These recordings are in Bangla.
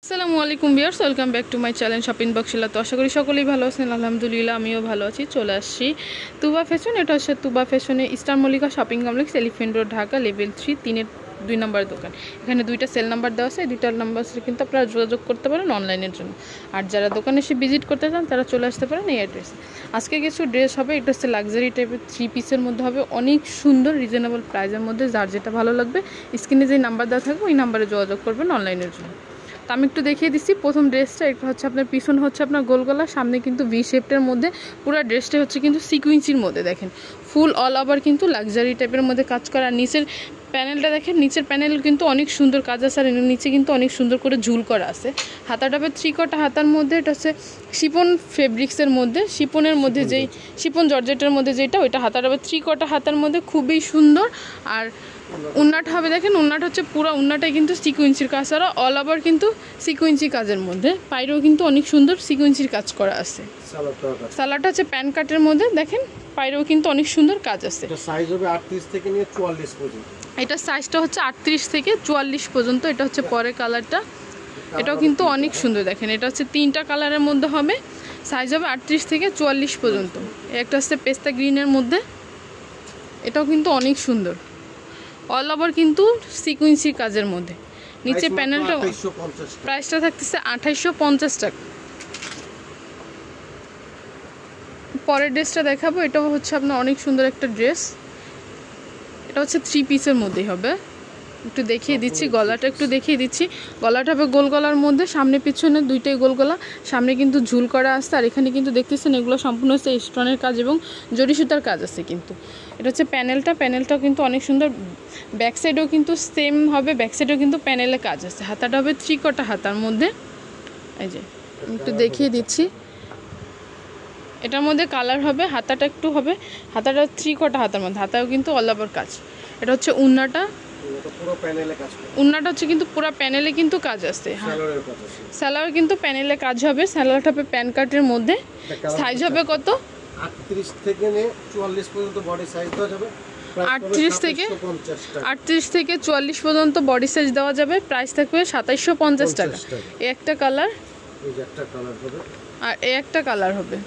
আসসালামু আলাইকুম viewers, welcome back to my channel shopping বক্সিলা। তো আশা করি সকলেই ভালো আছেন। আলহামদুলিল্লাহ আমিও ভালো আছি। চলে আসছি তুবা ফ্যাশন। এটা হচ্ছে তুবা ফ্যাশনে Easter Mallika Shopping Complex, Elephant Road, Dhaka, level 3, 3-এর 2 নম্বর দোকান। এখানে 2টা সেল নাম্বার দেওয়া আছে। 2টা নাম্বার কিন্তু আপনারা যোগাযোগ করতে পারেন অনলাইনের জন্য। আর যারা দোকানে এসে ভিজিট করতে চান তারা চলে আসতে পারেন এই অ্যাড্রেসে। আজকে কিছু ড্রেস হবে, এটা হচ্ছে লাক্সারি টাইপের 3 পিসের মধ্যে হবে, অনেক সুন্দর রিজনেবল প্রাইসের মধ্যে। যার যেটা ভালো লাগবে স্ক্রিনে যে নাম্বার দেওয়া থাকবে ওই নাম্বারে যোগাযোগ করবেন অনলাইনের জন্য। তো আমি একটু দেখিয়ে দিচ্ছি। প্রথম ড্রেসটা এটা হচ্ছে আপনার পিছন হচ্ছে আপনার গোল গলা, সামনে কিন্তু ভি শেপটার মধ্যে। পুরো ড্রেসটা হচ্ছে কিন্তু সিকুয়েন্সির মধ্যে, দেখেন ফুল অল ওভার কিন্তু লাক্সারি টাইপের মধ্যে কাজ করা। আর নিচের প্যানেলটা দেখেন, নিচের প্যানেল কিন্তু অনেক সুন্দর কাজ আছে। আর নিচে কিন্তু অনেক সুন্দর করে ঝুল করা আছে। হাতাটা হবে 3 হাতার মধ্যে। এটা হচ্ছে শিপন ফেব্রিক্সের মধ্যে, শিপনের মধ্যে যেই শিপন জর্জেটের মধ্যে যেটা, ওইটা হাতাটা হবে 3 হাতার মধ্যে, খুবই সুন্দর। আর উন্নাটা হবে দেখেন, উন্নাটা হচ্ছে পুরো উন্নাটাই কিন্তু সিকুয়েন্সির কাজ, আর অল ওভার কিন্তু সিকুয়েন্সি কাজের মধ্যে। পাইরেও কিন্তু অনেক সুন্দর সিকুয়েন্সির কাজ করা আছে। সালোয়ারটা হচ্ছে প্যান কাটের মধ্যে, দেখেন পাইরেও কিন্তু অনেক সুন্দর কাজ আছে। এটা সাইজ হবে 38 থেকে নিয়ে 44 পর্যন্ত। এটা সাইজটা হচ্ছে 38 থেকে 44 পর্যন্ত। এটা হচ্ছে পরে কালারটা, এটাও কিন্তু অনেক সুন্দর। দেখেন এটা হচ্ছে 3টা কালারের মধ্যে হবে, সাইজ হবে 38 থেকে 44 পর্যন্ত। একটা হচ্ছে পেস্তা গ্রিনের মধ্যে, এটাও কিন্তু অনেক সুন্দর, অল ওভার কিন্তু সিকুয়েন্সি কাজের মধ্যে। নিচে প্যানেলটা প্রাইসটা থাকতেছে 2850 টাকা। পরের ড্রেসটা দেখাবো, এটাও হচ্ছে আপনার অনেক সুন্দর একটা ড্রেস। এটা হচ্ছে 3 পিসের মধ্যেই হবে। একটু দেখিয়ে দিচ্ছি, গলাটা একটু দেখিয়ে দিচ্ছি। গলাটা হবে গোল গলার মধ্যে, সামনে পিছনে 2টাই গোল গলা। সামনে কিন্তু ঝুল করা আছে। আর এখানে কিন্তু দেখতেছেন এগুলো সম্পূর্ণ হচ্ছে স্টোনের কাজ এবং জরি সুতার কাজ আছে কিন্তু। এটা হচ্ছে প্যানেলটাও কিন্তু অনেক সুন্দর। ব্যাক সাইডেও কিন্তু সেম হবে, ব্যাক সাইডেও কিন্তু প্যানেলে কাজ আছে। হাতাটা হবে 3 হাতার মধ্যে। এই যে একটু দেখিয়ে দিচ্ছি, এটার মধ্যে কালার হবে। হাতাটা একটু হবে, হাতাটা 3 হাতার মধ্যে, হাতাও কিন্তু অল ওভার কাজ। এটা হচ্ছে উন্নাটা, উন্নাটা হচ্ছে কিন্তু পুরো প্যানেলে কিন্তু কাজ আছে। সালোয়ার কিন্তু প্যানেলে কাজ হবে। সালোয়ারটা হবে প্যান কাটের মধ্যে। সাইজ হবে কত? 38 থেকে 44 পর্যন্ত বডি সাইজ দেওয়া যাবে। 38 থেকে 44 পর্যন্ত বডি সাইজ দেওয়া যাবে। প্রাইস থাকবে 2750 টাকা। এই একটা কালার, এই যে একটা কালার হবে, আর এই একটা কালার হবে,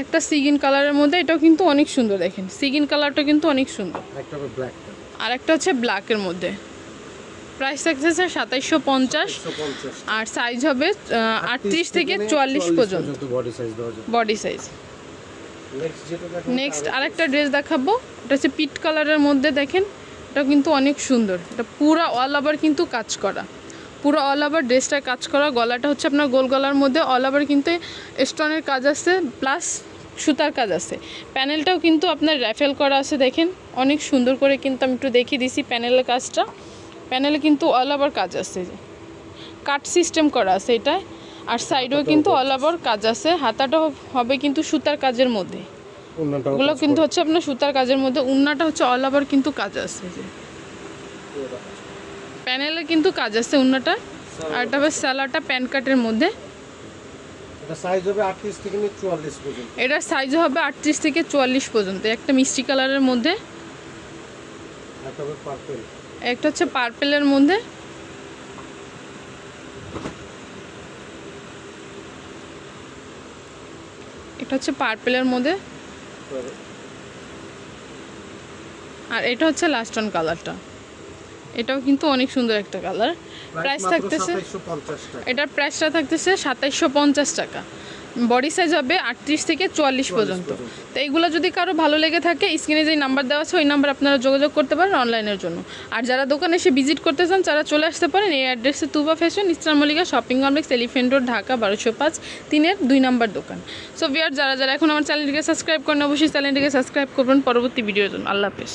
একটা সিগিন কালারের মধ্যে। এটাও কিন্তু অনেক সুন্দর, দেখেন সিগিন কালারটা কিন্তু অনেক সুন্দর। একটা হবে ব্ল্যাক, আর একটা হচ্ছে ব্ল্যাকের মধ্যে। প্রাইস থাকছে 2750, আর সাইজ হবে 38 থেকে 44 পর্যন্ত বডি সাইজ। নেক্সট আরেকটা ড্রেস দেখাবো, এটা হচ্ছে পিট কালারের মধ্যে। দেখেন এটা কিন্তু অনেক সুন্দর, এটা পুরো অল ওভার কিন্তু কাজ করা, পুরো অল ওভার ড্রেসটা কাজ করা। গলাটা হচ্ছে আপনার গোল গলার মধ্যে, অল ওভার কিন্তু স্টোনের কাজ আছে প্লাস সুতার কাজ আছে। প্যানেলটাও কিন্তু আপনার র্যাফেল করা আছে, দেখেন অনেক সুন্দর করে কিন্তু আমি একটু দেখিয়ে দিছি প্যানেলের কাজটা। প্যানেলে কিন্তু অল ওভার কাজ আছে, কাট সিস্টেম করা আছে এটা। আর সাইডেও কিন্তু অল ওভার কাজ আছে। হাতাটা হবে কিন্তু সুতার কাজের মধ্যে, ওগুলো কিন্তু হচ্ছে আপনার সুতার কাজের মধ্যে। উন্নাটা হচ্ছে অল ওভার কিন্তু কাজ আছে, যে প্যানেলে কিন্তু কাজ আছে উন্নাটা। আর এটা হবে সালোয়ারটা প্যান কাটের মধ্যে। এটা সাইজ হবে 38 থেকে 44 পর্যন্ত। এটা সাইজ হবে 38 থেকে 44 পর্যন্ত। একটা মিষ্টি কালারের মধ্যে, একটা হবে পার্পল, একটা হচ্ছে পার্পলের মধ্যে। এটা হচ্ছে পার্পলের মধ্যে, আর এটা হচ্ছে লাস্ট অন কালারটা। এটাও কিন্তু অনেক সুন্দর একটা কালার। প্রাইস থাকতেছে, এটার প্রাইসটা থাকতেছে 2750 টাকা। বডি সাইজ হবে 38 থেকে 44 পর্যন্ত। তো এইগুলো যদি কারো ভালো লেগে থাকে স্ক্রিনে যে নাম্বার দেওয়া আছে ওই নাম্বার আপনারা যোগাযোগ করতে পারেন অনলাইনের জন্য। আর যারা দোকানে এসে ভিজিট করতে চান তারা চলে আসতে পারেন এই অ্যাড্রেসে, Tuba Fashion, Eastern Mallika Shopping Complex, Elephant Road, Dhaka 1205, 3-এর 2 নম্বর দোকান। সো ভিউয়ার যারা এখন আমার চ্যানেলটিকে সাবস্ক্রাইব করেন অবশ্যই চ্যানেলটিকে সাবস্ক্রাইব করবেন পরবর্তী ভিডিওর জন্য। আল্লাহ হাফেজ।